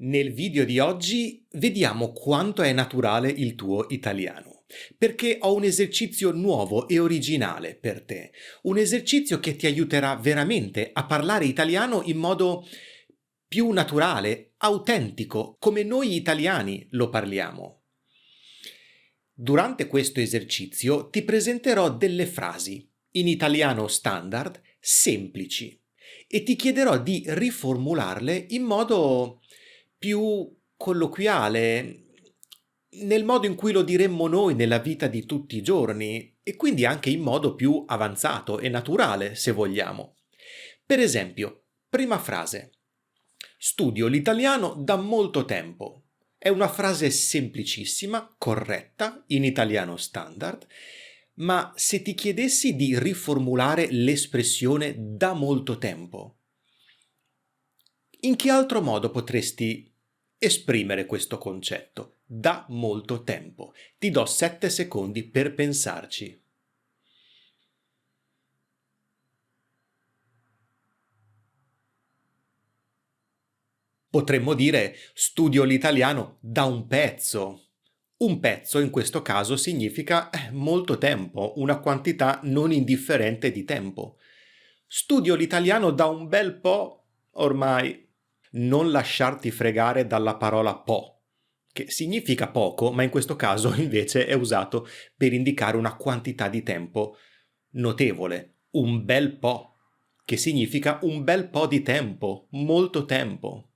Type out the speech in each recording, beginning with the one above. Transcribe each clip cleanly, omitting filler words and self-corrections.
Nel video di oggi vediamo quanto è naturale il tuo italiano, perché ho un esercizio nuovo e originale per te, un esercizio che ti aiuterà veramente a parlare italiano in modo più naturale, autentico, come noi italiani lo parliamo. Durante questo esercizio ti presenterò delle frasi in italiano standard semplici e ti chiederò di riformularle in modo più colloquiale, nel modo in cui lo diremmo noi nella vita di tutti i giorni e quindi anche in modo più avanzato e naturale, se vogliamo. Per esempio, prima frase. Studio l'italiano da molto tempo. È una frase semplicissima, corretta, in italiano standard, ma se ti chiedessi di riformulare l'espressione da molto tempo, in che altro modo potresti esprimere questo concetto? Da molto tempo. Ti do 7 secondi per pensarci. Potremmo dire studio l'italiano da un pezzo. Un pezzo in questo caso significa molto tempo, una quantità non indifferente di tempo. Studio l'italiano da un bel po' ormai. Non lasciarti fregare dalla parola po', che significa poco, ma in questo caso invece è usato per indicare una quantità di tempo notevole. Un bel po', che significa un bel po' di tempo, molto tempo.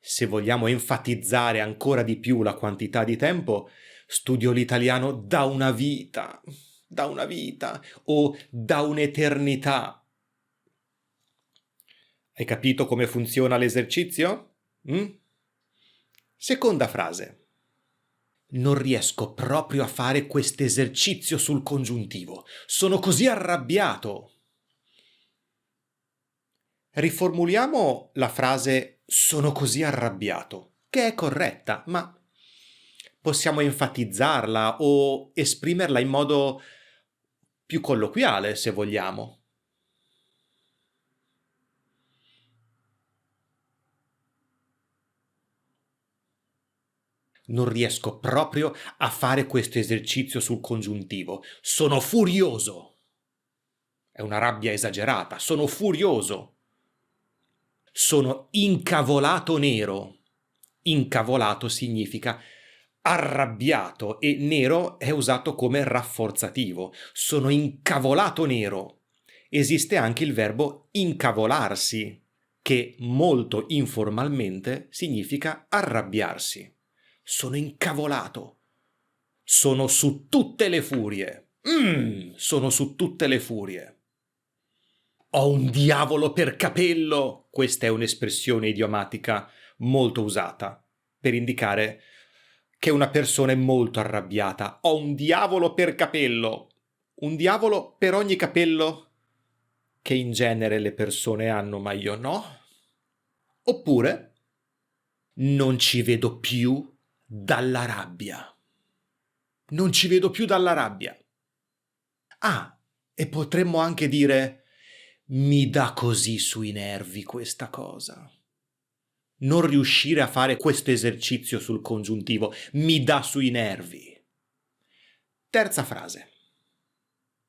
Se vogliamo enfatizzare ancora di più la quantità di tempo, studio l'italiano da una vita o da un'eternità. Hai capito come funziona l'esercizio? Seconda frase. Non riesco proprio a fare quest'esercizio sul congiuntivo. Sono così arrabbiato. Riformuliamo la frase sono così arrabbiato, che è corretta, ma possiamo enfatizzarla o esprimerla in modo più colloquiale, se vogliamo. Non riesco proprio a fare questo esercizio sul congiuntivo. Sono furioso. È una rabbia esagerata. Sono furioso. Sono incavolato nero. Incavolato significa arrabbiato e nero è usato come rafforzativo. Sono incavolato nero. Esiste anche il verbo incavolarsi, che molto informalmente significa arrabbiarsi. Sono incavolato. Sono su tutte le furie. Sono su tutte le furie. Ho un diavolo per capello. Questa è un'espressione idiomatica molto usata per indicare che una persona è molto arrabbiata. Ho un diavolo per capello. Un diavolo per ogni capello che in genere le persone hanno, ma io no. Oppure non ci vedo più dalla rabbia. Non ci vedo più dalla rabbia. Ah, e potremmo anche dire mi dà così sui nervi questa cosa. Non riuscire a fare questo esercizio sul congiuntivo mi dà sui nervi. Terza frase.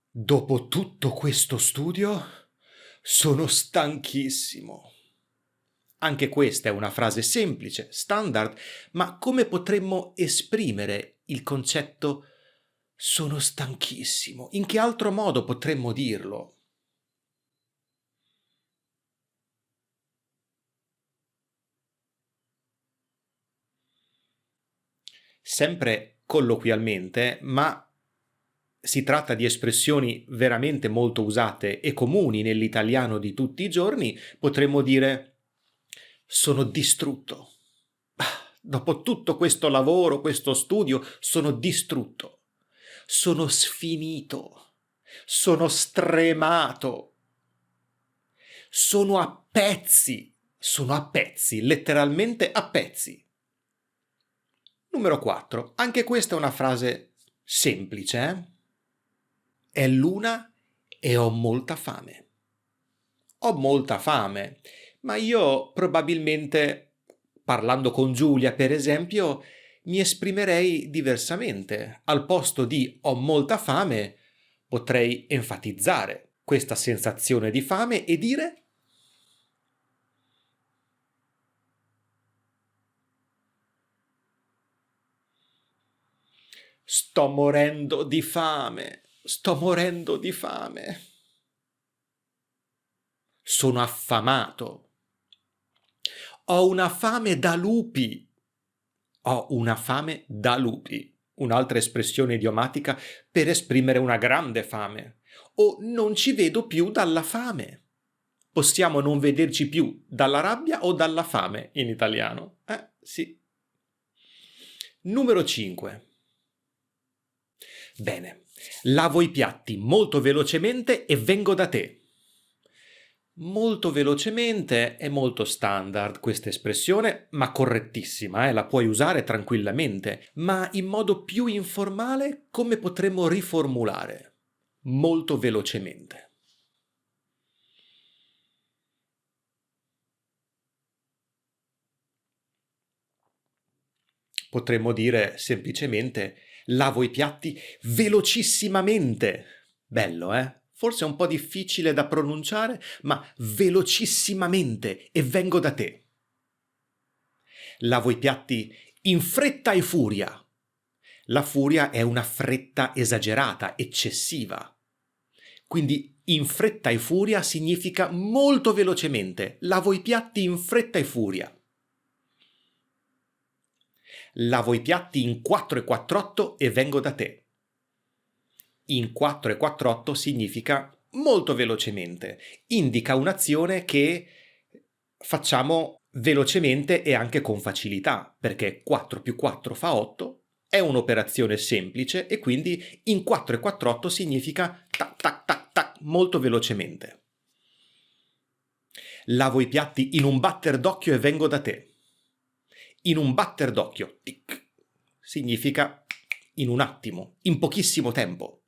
Dopo tutto questo studio sono stanchissimo. Anche questa è una frase semplice, standard, ma come potremmo esprimere il concetto sono stanchissimo? In che altro modo potremmo dirlo? Sempre colloquialmente, ma si tratta di espressioni veramente molto usate e comuni nell'italiano di tutti i giorni, potremmo dire sono distrutto. Dopo tutto questo lavoro, questo studio, sono distrutto. Sono sfinito. Sono stremato. Sono a pezzi. Sono a pezzi, letteralmente a pezzi. Numero 4. Anche questa è una frase semplice, È l'una e ho molta fame. Ho molta fame, ma io probabilmente parlando con Giulia, per esempio, mi esprimerei diversamente. Al posto di ho molta fame, potrei enfatizzare questa sensazione di fame e dire sto morendo di fame, sto morendo di fame. Sono affamato. Ho una fame da lupi. Ho una fame da lupi. Un'altra espressione idiomatica per esprimere una grande fame. O non ci vedo più dalla fame. Possiamo non vederci più dalla rabbia o dalla fame in italiano. Sì. Numero 5. Bene, lavo i piatti molto velocemente e vengo da te. Molto velocemente è molto standard questa espressione, ma correttissima, la puoi usare tranquillamente. Ma in modo più informale, come potremmo riformulare? Molto velocemente. Potremmo dire semplicemente lavo i piatti velocissimamente. Bello, eh? Forse è un po' difficile da pronunciare, ma velocissimamente e vengo da te. Lavo i piatti in fretta e furia. La furia è una fretta esagerata, eccessiva. Quindi in fretta e furia significa molto velocemente. Lavo i piatti in fretta e furia. Lavo i piatti in 4 e 4/8 e vengo da te. In 4 e 4/8 significa molto velocemente. Indica un'azione che facciamo velocemente e anche con facilità, perché 4 più 4 fa 8, è un'operazione semplice e quindi in 4 e 4/8 significa tac tac tac tac molto velocemente. Lavo i piatti in un batter d'occhio e vengo da te. In un batter d'occhio, tic, significa in un attimo, in pochissimo tempo,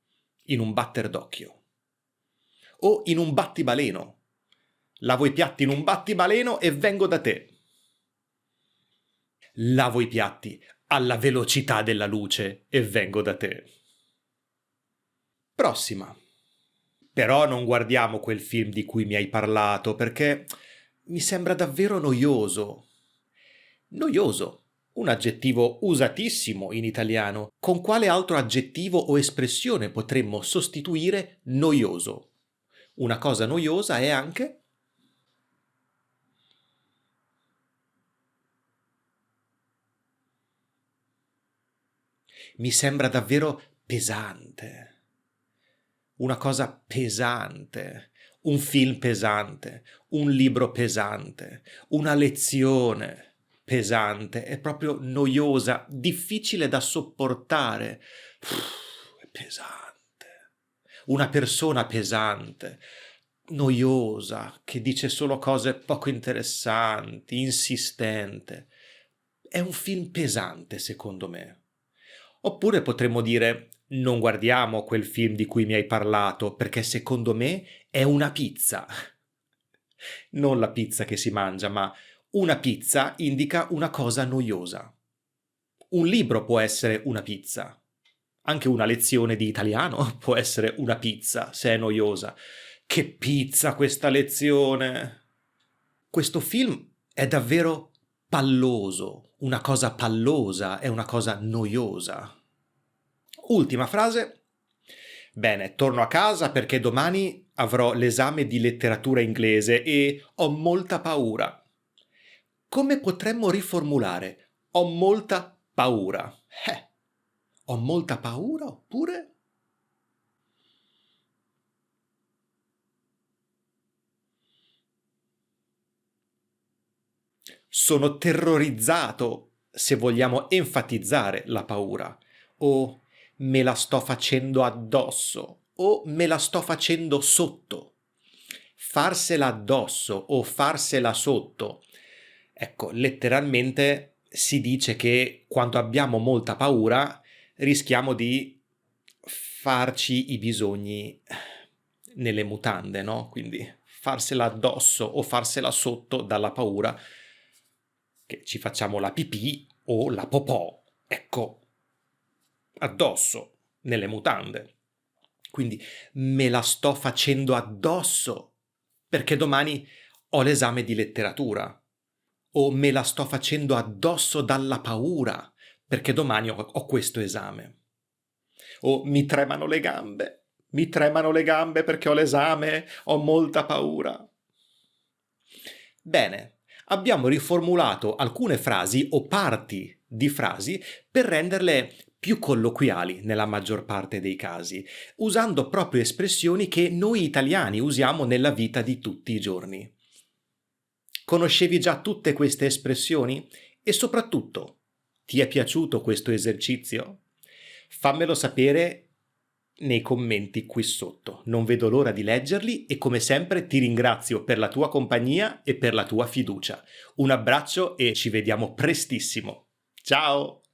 in un batter d'occhio. O in un battibaleno. Lavo i piatti in un battibaleno e vengo da te. Lavo i piatti alla velocità della luce e vengo da te. Prossima. Però non guardiamo quel film di cui mi hai parlato, perché mi sembra davvero noioso. Noioso. Un aggettivo usatissimo in italiano. Con quale altro aggettivo o espressione potremmo sostituire noioso? Una cosa noiosa è anche mi sembra davvero pesante. Una cosa pesante. Un film pesante. Un libro pesante. Una lezione pesante. È proprio noiosa, difficile da sopportare. È pesante. Una persona pesante, noiosa, che dice solo cose poco interessanti, insistente. È un film pesante, secondo me. Oppure potremmo dire non guardiamo quel film di cui mi hai parlato, perché secondo me è una pizza. Non la pizza che si mangia, ma una pizza indica una cosa noiosa. Un libro può essere una pizza. Anche una lezione di italiano può essere una pizza, se è noiosa. Che pizza questa lezione! Questo film è davvero palloso, una cosa pallosa, è una cosa noiosa. Ultima frase. Bene, torno a casa perché domani avrò l'esame di letteratura inglese e ho molta paura. Come potremmo riformulare? Ho molta paura. Ho molta paura oppure? Sono terrorizzato, se vogliamo enfatizzare la paura. O me la sto facendo addosso. O me la sto facendo sotto. Farsela addosso o farsela sotto. Ecco, letteralmente si dice che quando abbiamo molta paura rischiamo di farci i bisogni nelle mutande, no? Quindi farsela addosso o farsela sotto dalla paura che ci facciamo la pipì o la popò, ecco, addosso, nelle mutande. Quindi me la sto facendo addosso perché domani ho l'esame di letteratura, o me la sto facendo addosso dalla paura perché domani ho questo esame, o mi tremano le gambe perché ho l'esame, ho molta paura. Bene, abbiamo riformulato alcune frasi o parti di frasi per renderle più colloquiali nella maggior parte dei casi, usando proprio espressioni che noi italiani usiamo nella vita di tutti i giorni. Conoscevi già tutte queste espressioni? E soprattutto, ti è piaciuto questo esercizio? Fammelo sapere nei commenti qui sotto. Non vedo l'ora di leggerli e come sempre ti ringrazio per la tua compagnia e per la tua fiducia. Un abbraccio e ci vediamo prestissimo. Ciao!